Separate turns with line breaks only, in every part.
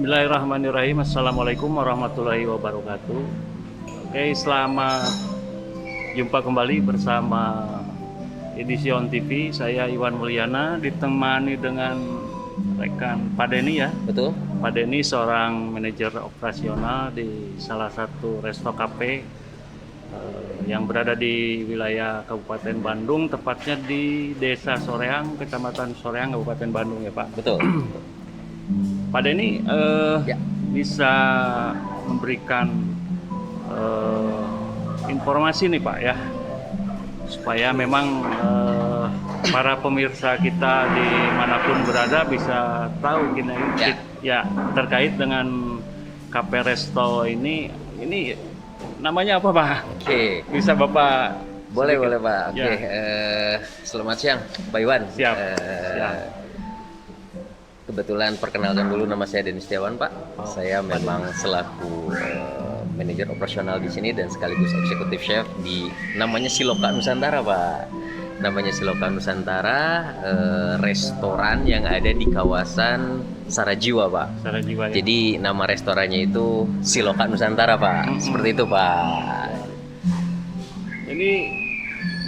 Bismillahirrahmanirrahim. Assalamualaikum warahmatullahi wabarakatuh. Oke, selamat jumpa kembali bersama Edition TV. Saya Iwan Mulyana ditemani dengan rekan Pak Denny ya.
Betul.
Pak Denny seorang manajer operasional di salah satu resto cafe yang berada di wilayah Kabupaten Bandung, tepatnya di Desa Soreang, Kecamatan Soreang, Kabupaten Bandung ya Pak.
Betul.
Pak Denny
Ya.
bisa memberikan informasi nih Pak ya, supaya memang para pemirsa kita dimanapun berada bisa tahu gini ya terkait dengan Cafe Resto ini namanya apa Pak?
Oke.
Bisa Bapak
Boleh
sedikit?
Pak. Oke.
Ya.
Selamat siang, Pak Iwan.
Siap. Siap.
Kebetulan perkenalkan dulu, nama saya Denny Setiawan Pak. Saya memang selaku manajer operasional di sini dan sekaligus eksekutif chef di namanya Siloka Nusantara Pak. Namanya Siloka Nusantara, restoran yang ada di kawasan Sarajiwa Pak.
Sarajiwa ya.
Jadi nama restorannya itu Siloka Nusantara Pak. Seperti itu Pak.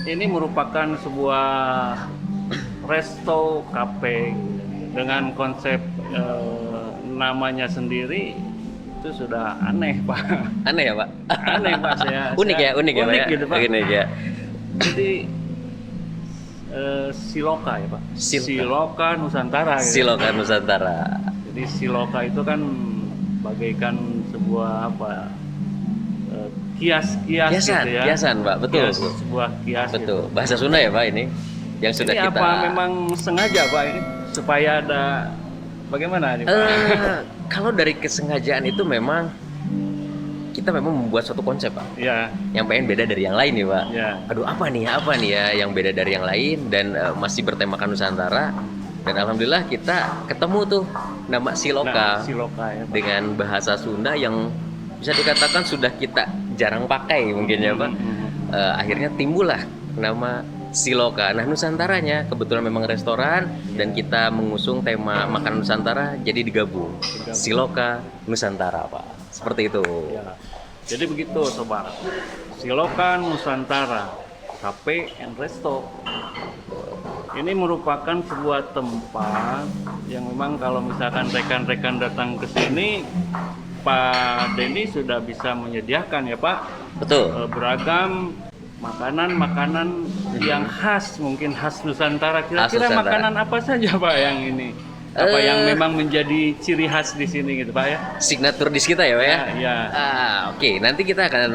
Ini merupakan sebuah resto cafe dengan konsep namanya sendiri itu sudah aneh Pak.
Aneh ya Pak?
Aneh Pak
unik ya Pak ya?
gitu Pak.
Unik ya.
Jadi Siloka ya Pak. Siloka Nusantara. Gitu.
Siloka Nusantara.
Jadi Siloka itu kan bagaikan sebuah apa? Kiasan gitu ya.
Kiasan Pak, betul.
Sebuah kias.
Betul.
Gitu.
Bahasa Sunda ya Pak ini? Yang sudah
ini
kita.
Apa memang sengaja Pak ini supaya ada bagaimana nih Pak?
Kalau dari kesengajaan itu memang kita memang membuat suatu konsep Pak.
Ya.
Yang pengen beda dari yang lain nih Pak.
Ya.
Aduh apa nih ya yang beda dari yang lain dan masih bertemakan Nusantara. Dan alhamdulillah kita ketemu tuh nama Siloka.
Nah, Siloka ya Pak.
Dengan bahasa Sunda yang bisa dikatakan sudah kita jarang pakai mungkin ya Pak. Akhirnya timbullah nama Siloka. Nah Nusantaranya kebetulan memang restoran dan kita mengusung tema makanan Nusantara, jadi digabung Siloka Nusantara Pak. Seperti itu.
Ya. Jadi begitu sobat. Siloka Nusantara Cafe and Resto. Ini merupakan sebuah tempat yang memang kalau misalkan rekan-rekan datang ke sini, Pak Denny sudah bisa menyediakan ya Pak.
Betul.
Beragam makanan yang khas, mungkin khas Nusantara. Kira-kira
Nusantara.
makanan apa saja Pak yang ini? Apa yang memang menjadi ciri khas di sini gitu Pak ya?
Signature dish kita ya Pak ya?
Ya.
Oke. Nanti kita akan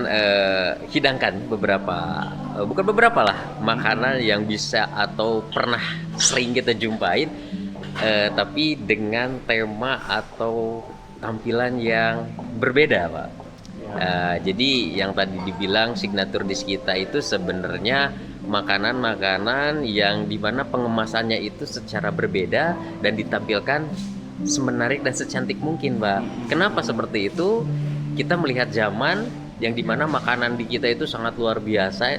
hidangkan bukan beberapa lah makanan yang bisa atau pernah sering kita jumpain, tapi dengan tema atau tampilan yang berbeda Pak. Jadi yang tadi dibilang signature dish kita itu sebenarnya makanan-makanan yang dimana pengemasannya itu secara berbeda dan ditampilkan semenarik dan secantik mungkin Pak. Kenapa seperti itu? Kita melihat zaman yang dimana makanan di kita itu sangat luar biasa.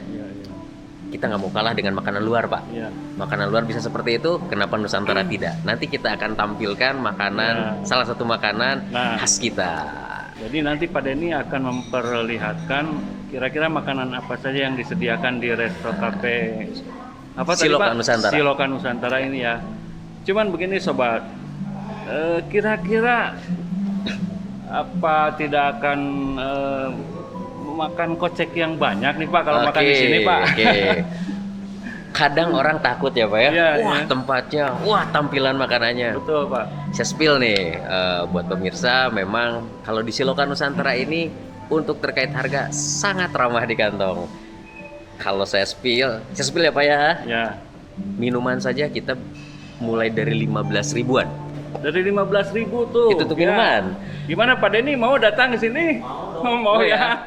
Kita nggak mau kalah dengan makanan luar Pak. Makanan luar bisa seperti itu, kenapa Nusantara tidak? Nanti kita akan tampilkan makanan, salah satu makanan khas kita.
Jadi nanti Pak Denny akan memperlihatkan kira-kira makanan apa saja yang disediakan di resto cafe
Siloka Nusantara.
Siloka Nusantara ini ya. Cuman begini sobat, kira-kira apa tidak akan makan kocek yang banyak nih Pak kalau makan di sini Pak?
Kadang orang takut ya Pak ya.
Wah
tempatnya, wah tampilan makanannya.
Betul Pak.
Saya spill nih buat pemirsa, memang kalau di Siloka Nusantara ini untuk terkait harga sangat ramah di kantong. Kalau saya spill ya Pak ya.
Ya.
Minuman saja kita mulai dari 15 ribuan.
Dari 15.000 tuh.
Itu untuk minuman.
Gimana Pak Denny mau datang ke sini? Mau ya.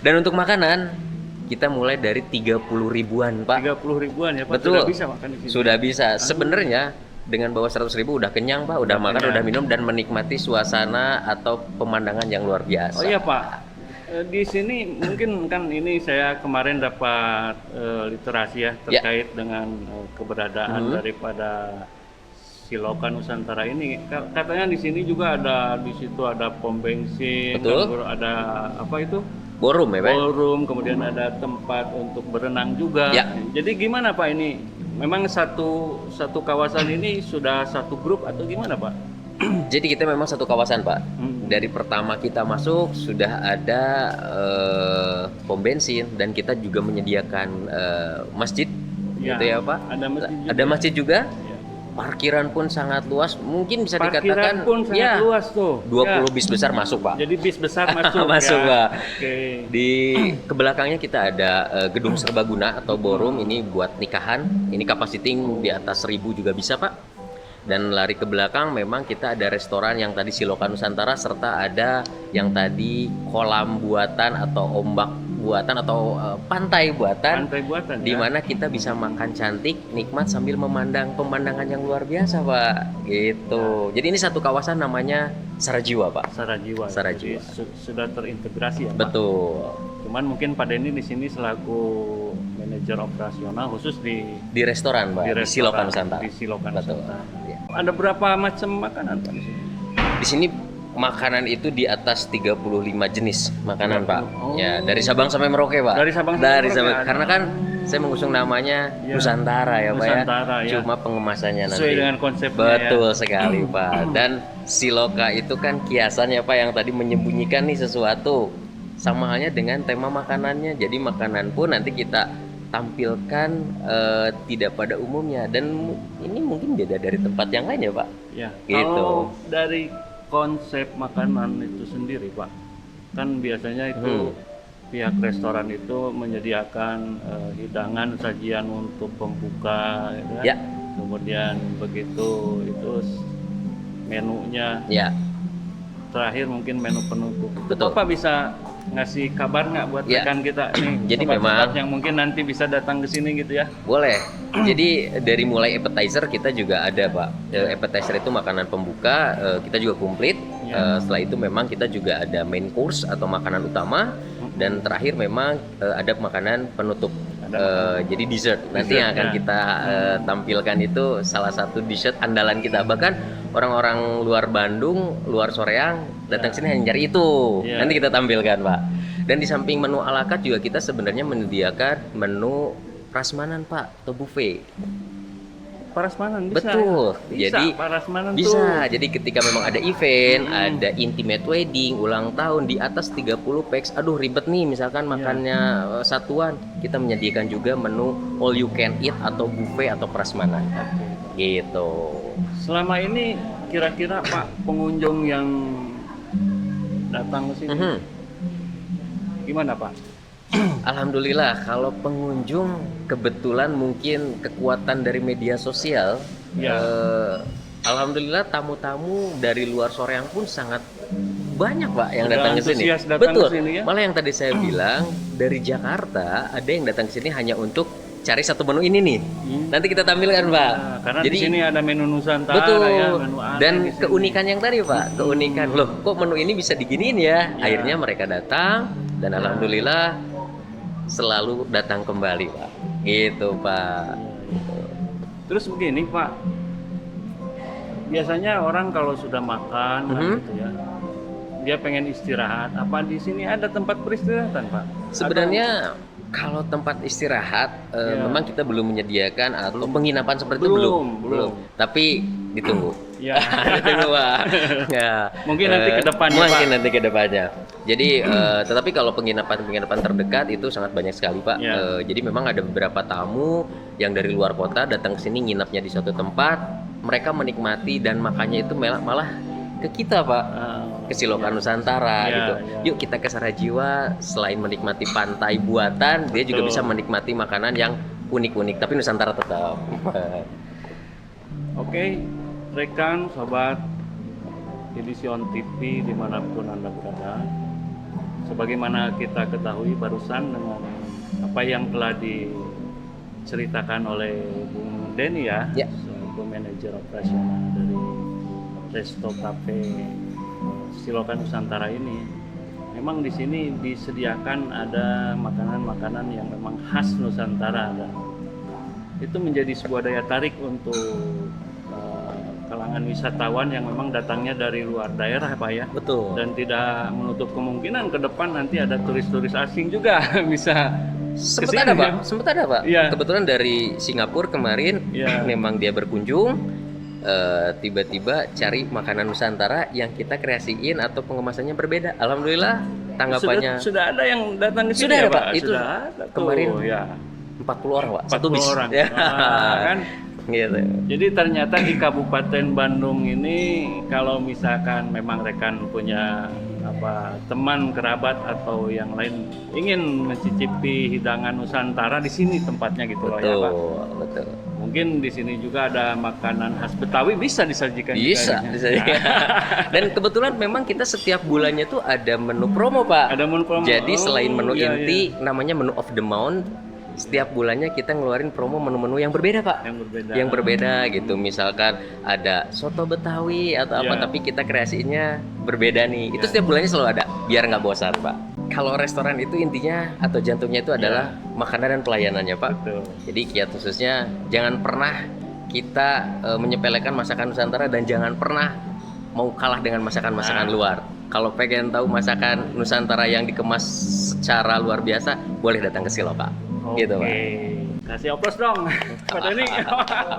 Dan untuk makanan kita mulai dari 30 ribuan Pak.
30 ribuan ya Pak.
Betul.
Sudah bisa makan di sini.
Sudah bisa. Sebenarnya dengan bawa 100 ribu udah kenyang Pak, udah makan, udah minum dan menikmati suasana atau pemandangan yang luar biasa.
Oh iya Pak. Di sini mungkin kan ini saya kemarin dapat literasi ya terkait dengan keberadaan daripada Siloka Nusantara ini katanya di sini juga ada, di situ ada pom bensin,
Betul.
ada apa itu
Ballroom ya Pak?
ballroom, kemudian ada tempat untuk berenang juga.
Ya.
Jadi gimana Pak ini? Memang satu kawasan ini sudah satu grup atau gimana Pak?
Jadi kita memang satu kawasan Pak.
Hmm.
Dari pertama kita masuk sudah ada pom bensin dan kita juga menyediakan masjid,
Ya,
gitu ya Pak.
ada masjid juga.
Ada masjid juga.
Ya.
Parkiran pun sangat luas, mungkin bisa
Parkiran
dikatakan
pun sangat
ya
luas tuh.
20
Ya.
bis besar masuk Pak.
Jadi bis besar masuk.
Masuk,
ya.
Pak.
Oke.
Di kebelakangnya kita ada gedung serbaguna atau ballroom, ini buat nikahan. Ini capacity di atas 1000 juga bisa Pak. Dan lari ke belakang memang kita ada restoran yang tadi Siloka Nusantara, serta ada yang tadi kolam buatan atau ombak buatan atau pantai buatan,
Pantai buatan
di
ya.
mana kita bisa makan cantik, nikmat sambil memandang pemandangan yang luar biasa Pak. Gitu. Jadi ini satu kawasan namanya Sarajiwa Pak.
Sarajiwa.
Sarajiwa.
Jadi sudah terintegrasi ya Pak.
Betul.
Cuman mungkin Pak Denny di sini selaku manajer operasional khusus di
Di restoran Pak, di Siloka Nusantara.
Di Siloka
Betul.
Nusantara.
Ya.
Ada berapa macam makanan Pak di sini?
Di sini makanan itu di atas 35 jenis makanan Pak.
Oh.
Ya, dari Sabang sampai Merauke Pak.
Dari Sabang sampai Merauke ada.
Karena kan saya mengusung namanya
Ya.
Nusantara ya Pak ya.
Nusantara, ya.
Cuma pengemasannya nanti.
Sesuai dengan konsepnya
Betul
ya.
sekali Pak. Dan Siloka itu kan kiasannya Pak yang tadi menyembunyikan nih sesuatu. Sama halnya dengan tema makanannya. Jadi makanan pun nanti kita tampilkan tidak pada umumnya, dan ini mungkin beda dari tempat yang lain ya Pak.
Ya.
Gitu.
Kalau dari konsep makanan itu sendiri Pak, kan biasanya itu pihak restoran itu menyediakan hidangan sajian untuk pembuka, ya kan?
Ya.
Kemudian begitu itu menunya,
Ya.
terakhir mungkin menu penutup. Itu
Betul.
Bapak bisa ngasih kabar nggak buat
Ya.
rekan kita nih?
Jadi
sobat-sobat
memang-
yang mungkin nanti bisa datang ke sini gitu ya.
Boleh. Jadi dari mulai appetizer kita juga ada Pak. Appetizer itu makanan pembuka, kita juga komplit.
Ya.
Setelah itu memang kita juga ada main course atau makanan utama, dan terakhir memang ada makanan penutup. Jadi dessert. Nanti yang akan
Dessertnya.
kita tampilkan itu salah satu dessert andalan kita. Bahkan orang-orang luar Bandung, luar Soreang datang sini hanya nyari itu.
Ya.
Nanti kita tampilkan Pak. Dan di samping menu ala carte juga kita sebenarnya menyediakan menu prasmanan Pak, atau buffet.
Prasmanan bisa.
Betul.
Ya? Bisa,
Jadi
prasmanan
bisa.
tuh.
Jadi ketika memang ada event, ada intimate wedding, ulang tahun di atas 30 pax, aduh ribet nih misalkan makannya satuan, kita menyediakan juga menu all you can eat atau buffet atau prasmanan. Gitu.
Selama ini kira-kira Pak pengunjung yang datang ke sini gimana Pak?
Alhamdulillah, kalau pengunjung kebetulan mungkin kekuatan dari media sosial,
Ya.
alhamdulillah tamu-tamu dari luar Soreang pun sangat banyak Pak yang
Sudah
datang ke sini.
antusias datang
Betul.
ke sini ya?
Malah yang tadi saya bilang dari Jakarta ada yang datang ke sini hanya untuk cari satu menu ini nih. Nanti kita tampilkan Pak.
Nah, karena di sini ada menu Nusantara
betul.
ya, menu aneh
Dan
di sini.
keunikan yang tadi Pak, keunikan loh kok menu ini bisa diginiin ya. Akhirnya mereka datang dan alhamdulillah selalu datang kembali Pak. Gitu Pak.
Terus begini Pak, biasanya orang kalau sudah makan kan gitu ya, dia pengen istirahat. Apa di sini ada tempat peristirahatan Pak?
Sebenarnya kalau tempat istirahat memang kita belum menyediakan atau penginapan seperti itu
Belum.
Tapi ditunggu.
Ya.
Ditunggu Pak. Ya.
Mungkin nanti ke depannya,
Mungkin
Pak.
nanti ke depannya. Jadi tetapi kalau penginapan terdekat itu sangat banyak sekali Pak.
Ya.
Jadi memang ada beberapa tamu yang dari luar kota datang ke sini nginapnya di suatu tempat, mereka menikmati dan makannya itu malah ke kita Pak. Ke Siloka Nusantara
Ya,
gitu.
ya.
Yuk kita ke Sarajiwa, selain menikmati pantai buatan, dia juga
Betul.
bisa menikmati makanan yang unik-unik tapi Nusantara tetap.
Oke, rekan, sobat Edition TV dimanapun Anda berada, sebagaimana kita ketahui barusan dengan apa yang telah diceritakan oleh Bung Denny ya,
Ya.
selaku manajer operasional dari Resto Cafe Siloka Nusantara ini. Memang di sini disediakan ada makanan-makanan yang memang khas Nusantara, dan itu menjadi sebuah daya tarik untuk wisatawan yang memang datangnya dari luar daerah Pak ya.
Betul.
Dan tidak menutup kemungkinan ke depan nanti ada turis-turis asing juga bisa
Sempat
kesini,
ada Pak,
ya?
sempat ada Pak.
Iya.
Kebetulan dari Singapura kemarin
Iya.
memang dia berkunjung, tiba-tiba cari makanan Nusantara yang kita kreasiin atau pengemasannya berbeda. Alhamdulillah tanggapannya
Sudah ada yang datang ke sini
Sudah
ya
ada, Pak.
Pak?
Itu
Sudah ada tuh,
kemarin
ya.
40 orang Pak,
40
satu bis.
orang.
Ya.
Kan?
Gitu.
Jadi ternyata di Kabupaten Bandung ini kalau misalkan memang rekan punya teman kerabat atau yang lain ingin mencicipi hidangan Nusantara, di sini tempatnya gitu loh ya Pak.
Betul.
Mungkin di sini juga ada makanan khas Betawi bisa disajikan.
Bisa. Dan kebetulan memang kita setiap bulannya tuh ada menu promo Pak.
Ada menu promo.
Jadi selain menu
iya,
inti namanya menu of the month, setiap bulannya kita ngeluarin promo menu-menu yang berbeda Pak. Yang berbeda gitu. Misalkan ada soto Betawi atau apa,
Iya.
tapi kita kreasinya berbeda nih. Itu
Iya.
setiap bulannya selalu ada, biar nggak bosan Pak. Kalau restoran itu intinya atau jantungnya itu adalah makanan dan pelayanannya Pak.
Betul.
Jadi kiat khususnya jangan pernah kita menyepelekan masakan Nusantara dan jangan pernah mau kalah dengan masakan-masakan luar. Kalau pengen tahu masakan Nusantara yang dikemas secara luar biasa, boleh datang ke Silo Pak. Gitu Pak.
Kasih oplos dong. Pada ini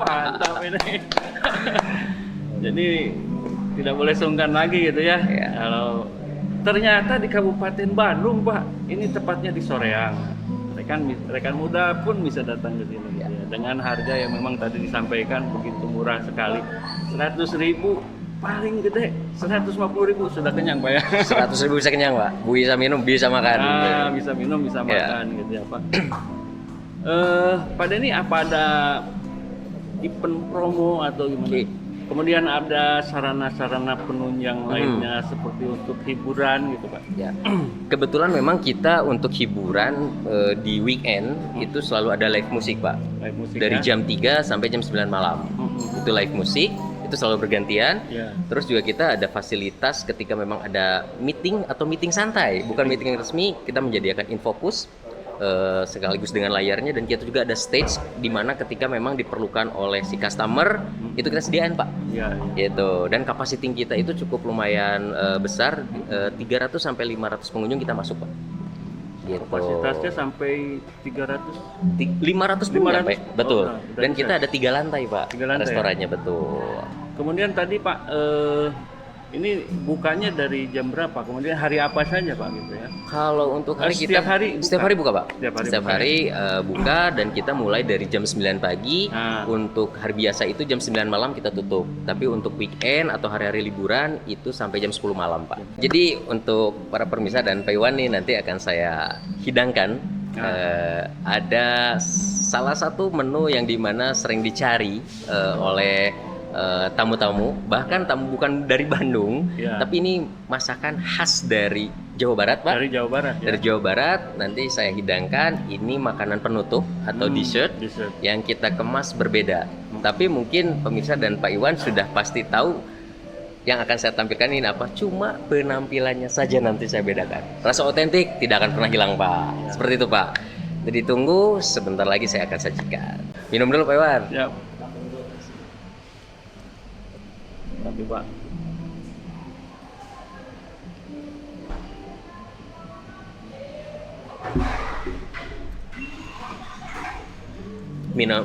mantap ini. Jadi tidak boleh sungkan lagi gitu ya.
Iya.
Kalau ternyata di Kabupaten Bandung Pak, ini tepatnya di Soreang. Rekan muda pun bisa datang ke sini ya. Dengan harga yang memang tadi disampaikan begitu murah sekali. 100.000 paling gede 150.000 sudah kenyang Pak ya.
100.000 bisa kenyang Pak. Bisa minum, bisa makan.
Nah, bisa minum, bisa makan gitu ya Pak. Pak Denny, apa ada event promo atau gimana?
Oke.
Kemudian ada sarana-sarana penunjang lainnya seperti untuk hiburan gitu Pak?
Ya. Kebetulan memang kita untuk hiburan di weekend itu selalu ada live musik Pak.
Live musik
Dari
ya?
jam 3 sampai jam 9 malam. Itu live musik, itu selalu bergantian.
Ya.
Terus juga kita ada fasilitas ketika memang ada meeting atau meeting santai, bukan meeting resmi, kita menyediakan infocus sekaligus dengan layarnya, dan kita juga ada stage di mana ketika memang diperlukan oleh si customer itu kita sediain Pak.
Ya.
Gitu. Dan kapasitas kita itu cukup lumayan besar, 300 sampai 500 pengunjung kita masuk Pak. Gitu.
Kapasitasnya sampai 300.
500 pun
500.
nyampe, betul.
Oh, udah
Dan
bisa.
kita ada 3 lantai Pak.
3 lantai,
restorannya betul.
Kemudian tadi Pak, ini bukanya dari jam berapa? Kemudian hari apa saja Pak gitu ya?
Kalau untuk hari
Setiap
kita
hari buka?
setiap hari buka Pak.
Setiap hari
Buka, dan kita mulai dari jam 9 pagi.
Nah.
Untuk hari biasa itu jam 9 malam kita tutup. Tapi untuk weekend atau hari-hari liburan itu sampai jam 10 malam Pak. Jadi untuk para permisa dan Pak Iwan nih nanti akan saya hidangkan. Ada salah satu menu yang dimana sering dicari oleh tamu-tamu, bahkan tamu bukan dari Bandung,
Ya.
tapi ini masakan khas dari Jawa Barat Pak.
Dari Jawa Barat ya?
Dari Jawa Barat, nanti saya hidangkan ini makanan penutup atau dessert yang kita kemas berbeda. Tapi mungkin pemirsa dan Pak Iwan sudah pasti tahu yang akan saya tampilkan ini apa. Cuma penampilannya saja nanti saya bedakan. Rasa otentik tidak akan pernah hilang Pak. Seperti itu Pak. Jadi tunggu, sebentar lagi saya akan sajikan. Minum dulu Pak Iwan.
Ya. Tapi Pak,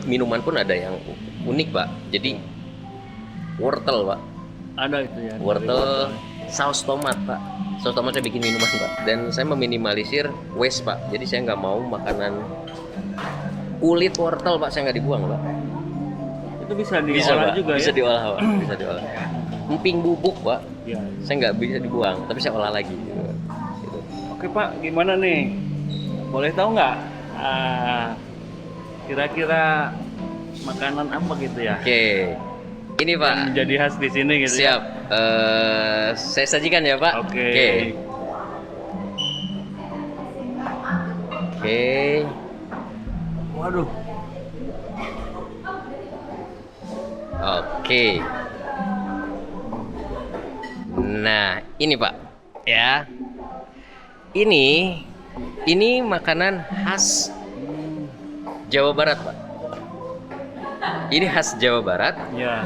Minuman pun ada yang unik Pak. Jadi wortel Pak.
ada itu ya?
Wortel, saus tomat Pak. Saus tomat saya bikin minuman Pak. Dan saya meminimalisir waste Pak. Jadi saya nggak mau makanan kulit wortel Pak, saya nggak dibuang Pak.
Itu bisa
Bisa
diolah
Pak,
juga
bisa
ya?
diolah Pak, bisa diolah. Emping bubuk Pak,
Ya.
saya nggak bisa dibuang, tapi saya olah lagi. Gitu.
Oke Pak, gimana nih? Boleh tahu nggak? Kira-kira makanan apa gitu ya?
Oke, ini Pak.
Yang menjadi khas di sini gitu ya?
Siap. Saya sajikan ya Pak.
Oke.
Oke.
Waduh.
Oke. Nah, ini Pak. Ya. Ini makanan khas Jawa Barat, Pak. Ini khas Jawa Barat.
Ya.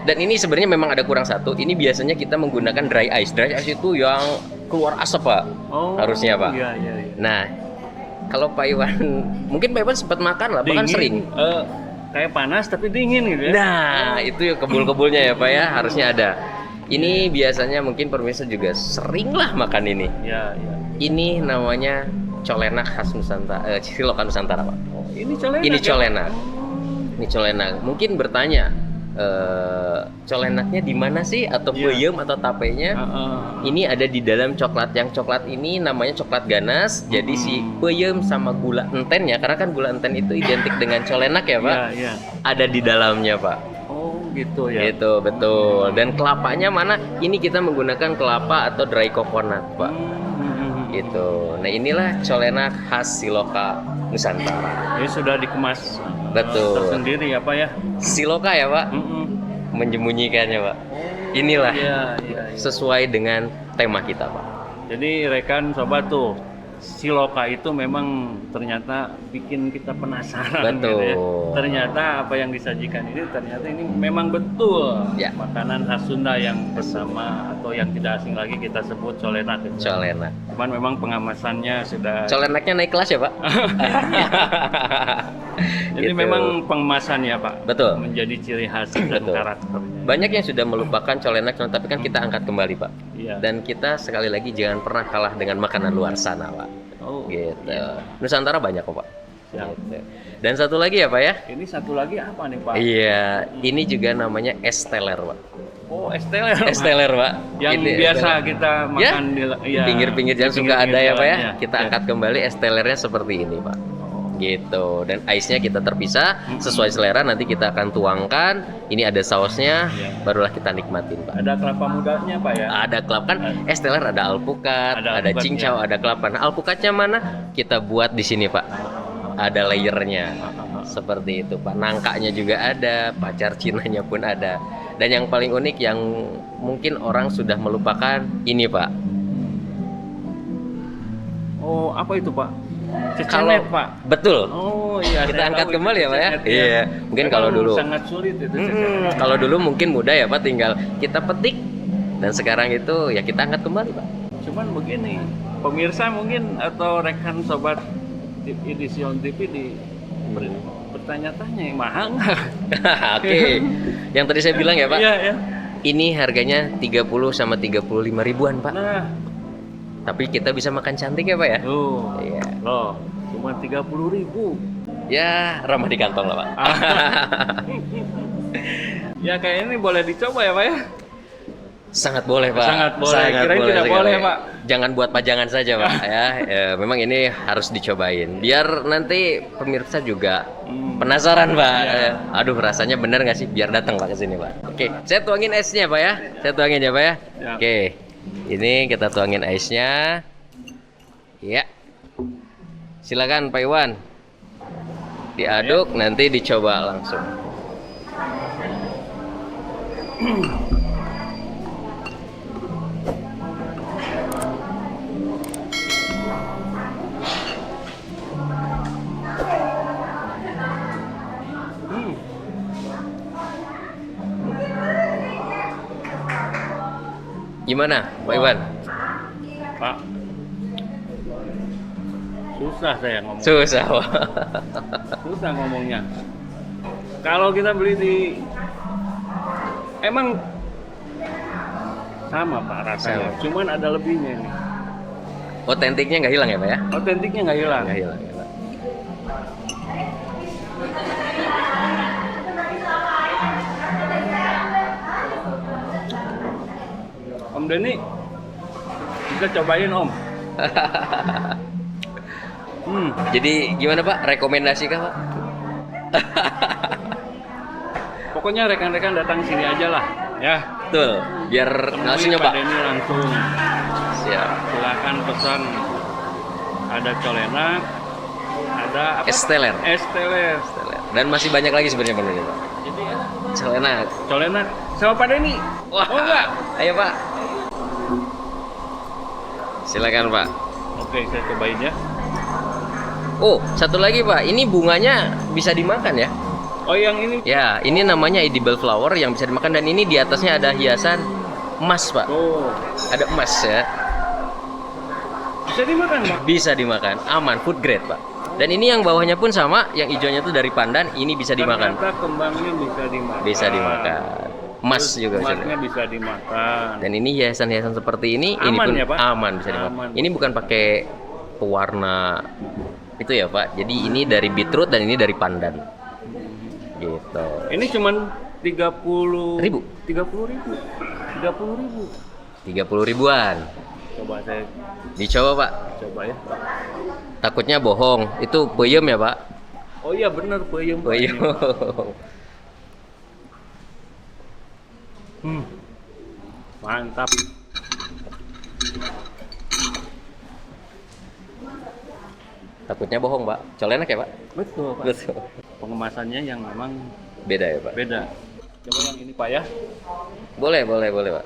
Dan ini sebenarnya memang ada kurang satu. Ini biasanya kita menggunakan dry ice. Dry ice itu yang keluar asap, Pak.
Oh.
Harusnya, Pak.
Iya, iya, iya.
Nah, kalau Pak Iwan, mungkin Pak Iwan sempat makan lah, bahkan sering.
Kayak panas tapi dingin gitu ya.
Nah, itu ya kebul-kebulnya ya Pak ya, harusnya ada. Ini biasanya mungkin pemirsa juga sering lah makan ini.
Iya, iya.
Ini namanya colenak khas Nusantara, Silokan Nusantara, Pak.
Oh, ini colenak.
Ini
ya?
colenak. Ini colenak. Mungkin bertanya, colenaknya di mana sih? Atau
Iya.
peyem atau tapenya? Ini ada di dalam coklat. Yang coklat ini namanya coklat ganas. Jadi si peyem sama gula enten ya, karena kan gula enten itu identik dengan colenak ya Pak.
Iya, iya.
Ada di dalamnya Pak.
Oh, gitu ya.
Gitu, betul. Dan kelapanya mana? Ini kita menggunakan kelapa atau dry coconut Pak. Gitu. Nah inilah colenak khas Siloka Nusantara.
Ini sudah dikemas
Betul.
tersendiri ya Pak ya.
Siloka ya Pak, menyembunyikannya Pak. Inilah
Iya, iya, iya.
sesuai dengan tema kita Pak.
Jadi rekan sobat tuh, Siloka itu memang ternyata bikin kita penasaran.
Betul.
Gitu ya. Ternyata apa yang disajikan ini ternyata ini memang betul
Ya.
makanan khas Sunda yang bersama atau yang tidak asing lagi kita sebut colenak. Gitu.
Colenak.
Cuman memang pengemasannya sudah.
Colenaknya naik kelas ya Pak?
Jadi
Gitu.
memang pengemasan ya Pak.
Betul.
Menjadi ciri khas dan
Betul.
karakternya.
Banyak yang sudah melupakan colenak, tapi kan kita angkat kembali Pak.
Iya.
Dan kita sekali lagi jangan pernah kalah dengan makanan luar sana Pak.
Oh,
Gitu.
iya.
Nusantara banyak kok Pak.
Siap.
Gitu. Dan satu lagi ya Pak ya?
Ini satu lagi apa nih Pak?
Iya, ini juga namanya es teler Pak.
Oh, es teler.
Es teler Pak.
Yang
Ini es
biasa
teler.
kita
Ya,
makan di
di pinggir-pinggir jalan suka ada ya Pak ya.
jalan,
Kita angkat kembali es telernya seperti ini Pak. Gitu. Dan ice-nya kita terpisah sesuai selera, nanti kita akan tuangkan. Ini ada sausnya,
Iya.
barulah kita nikmatin Pak.
Ada kelapa mudanya Pak ya?
Ada kelapa kan, es teler ada alpukat,
Ada
ada
alpukat,
cincau,
ya.
ada kelapa. Nah, alpukatnya mana? Kita buat di sini Pak. Ada layernya. Seperti itu Pak. Nangkanya juga ada, pacar Cinanya pun ada. Dan yang paling unik yang mungkin orang sudah melupakan ini Pak.
Oh, apa itu Pak?
Kalau
Cecenet Pak.
betul.
Oh iya.
Kita
saya
angkat
tahu
kembali
itu
ya Pak ya.
cecenet,
Iya. Mungkin kalau
Memang
dulu
sangat sulit itu cecenet.
kalau dulu mungkin mudah ya Pak, tinggal kita petik. Dan sekarang itu ya kita angkat kembali Pak.
Cuman begini, pemirsa mungkin atau rekan sobat Edition TV bertanya-tanya mahal nggak?
Oke. Yang tadi saya bilang ya Pak.
Iya, iya.
Ini harganya 30 sama 35 ribuan Pak.
Nah,
Tapi kita bisa makan cantik ya Pak ya.
tuh.
Iya.
Loh, cuma 30.000.
Ya ramah di kantong lah Pak.
Ya kayak ini boleh dicoba ya Pak ya?
Sangat boleh Pak.
Sangat boleh. Kirain tidak
sekali.
boleh, Pak.
Jangan buat pajangan saja Pak ya. Memang ini harus dicobain. Biar nanti pemirsa juga penasaran Pak.
Iya.
Aduh rasanya bener nggak sih? Biar datang Pak ke sini Pak. Oke, saya tuangin esnya Pak ya. Saya tuangin ya Pak ya.
Ya.
Oke, ini kita tuangin esnya. Ya. Silakan Pak Iwan. Diaduk nanti dicoba langsung. Gimana Pak Iwan?
Pak, susah saya ngomong.
Susah Pak.
Susah ngomongnya. Kalau kita beli di, emang sama Pak rasanya.
Sama.
Cuman ada lebihnya nih.
Otentiknya nggak hilang ya Pak ya?
Otentiknya nggak hilang.
Nggak hilang ya Pak.
Om Denny, kita cobain Om.
Jadi gimana Pak? Rekomendasi kah Pak?
Pokoknya rekan-rekan datang sini aja lah, ya.
Betul. Biar
Temui
langsung
Pak
nyoba.
Denny langsung.
Siap.
Silakan pesan. Ada colenak, ada apa?
Es teler.
Es teler.
Dan masih banyak lagi sebenarnya Pak.
Jadi
Colenak.
colenak sama Pak Denny.
Wah.
Oh enggak?
Ayo Pak. Silakan Pak.
Oke, saya cobain ya.
Oh, satu lagi Pak. Ini bunganya bisa dimakan ya?
Oh, yang ini.
Ya, ini namanya edible flower yang bisa dimakan dan ini di atasnya ada hiasan emas, Pak.
Oh,
Ada emas ya.
bisa dimakan, Pak?
Bisa dimakan, aman, food grade, Pak. Dan ini yang bawahnya pun sama, yang hijaunya tuh dari pandan, ini bisa dimakan.
Ternyata kembangnya bisa dimakan.
Bisa dimakan. Emas
Terus
juga bisa.
emasnya bisa dimakan.
Dan ini hiasan-hiasan seperti ini
Aman
pun
ya, Pak?
aman bisa dimakan.
Aman.
Ini bukan pakai pewarna itu ya, Pak. Jadi ini dari beetroot dan ini dari pandan. Gitu.
Ini cuman 30
Ribu.
30.000. 30.000.
30 ribuan.
Coba saya
Dicoba, Pak.
coba ya.
Takutnya bohong. Itu peyem ya, Pak?
Oh iya benar peyem. Pak,
Peyem.
ini. Mantap.
Takutnya bohong, Pak. Colenak ya, Pak?
Betul, Pak.
Betul.
Pengemasannya yang memang
Beda ya, Pak?
beda. Coba yang ini, Pak ya.
Boleh, Pak.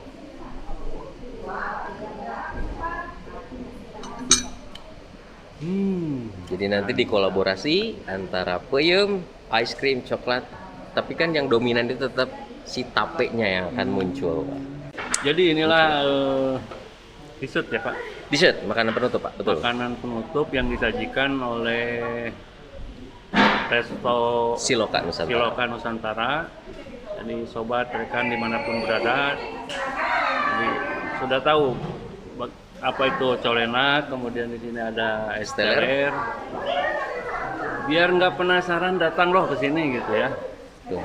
Jadi nanti dikolaborasi antara peyem, ice cream, coklat. Tapi kan yang dominan itu tetap si tapenya yang akan muncul, Pak.
Jadi inilah dessert ya, Pak.
Dessert, makanan penutup, Pak. Betul.
Makanan penutup yang disajikan oleh Resto
Siloka Nusantara.
Siloka Nusantara. Jadi sobat rekan dimanapun berada, jadi sudah tahu apa itu colenak, kemudian di sini ada es
Teler.
teler. Biar nggak penasaran, datang loh ke sini gitu ya.
Tuh.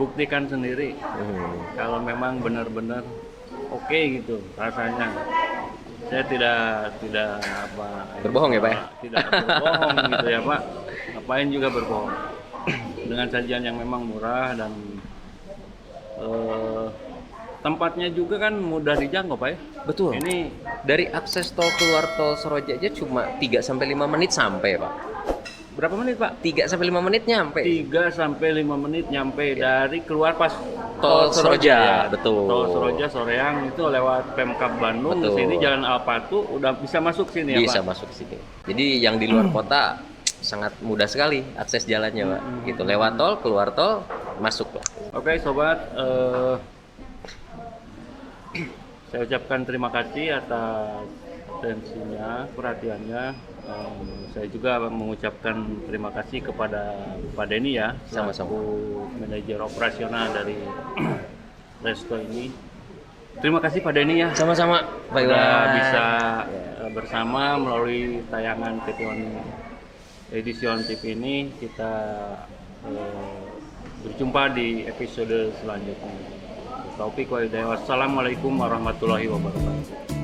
Buktikan sendiri kalau memang benar-benar oke gitu rasanya. Saya tidak apa
Berbohong ya, Pak ya?
Tidak berbohong gitu ya, Pak. Ngapain juga berbohong. Dengan sajian yang memang murah dan tempatnya juga kan mudah dijangkau, Pak ya.
Betul.
Ini
Dari akses tol keluar tol Soroja aja cuma 3 sampai 5 menit sampai, Pak.
berapa menit, Pak?
3 sampai 5 menit nyampe.
3 sampai 5 menit nyampe dari keluar pas
Tol Soroja,
ya.
betul.
Tol Soroja Soreang itu lewat Pemkab Bandung ke
Betul.
sini Jalan Alpatu udah bisa masuk sini ya,
Bisa
Pak.
masuk sini. Jadi yang di luar kota sangat mudah sekali akses jalannya, Pak. Gitu. Lewat tol, keluar tol, masuk, Pak.
Oke, sobat, saya ucapkan terima kasih atas atensinya, perhatiannya. Saya juga mengucapkan terima kasih kepada Pak Denny ya,
Sama-sama.
selaku manajer operasional dari resto ini. Terima kasih Pak Denny ya,
Sama-sama. Bye
sudah bisa bersama melalui tayangan TV edisi On TV ini. Kita berjumpa di episode selanjutnya. Taufik wa hidayah. Wassalamualaikum warahmatullahi wabarakatuh.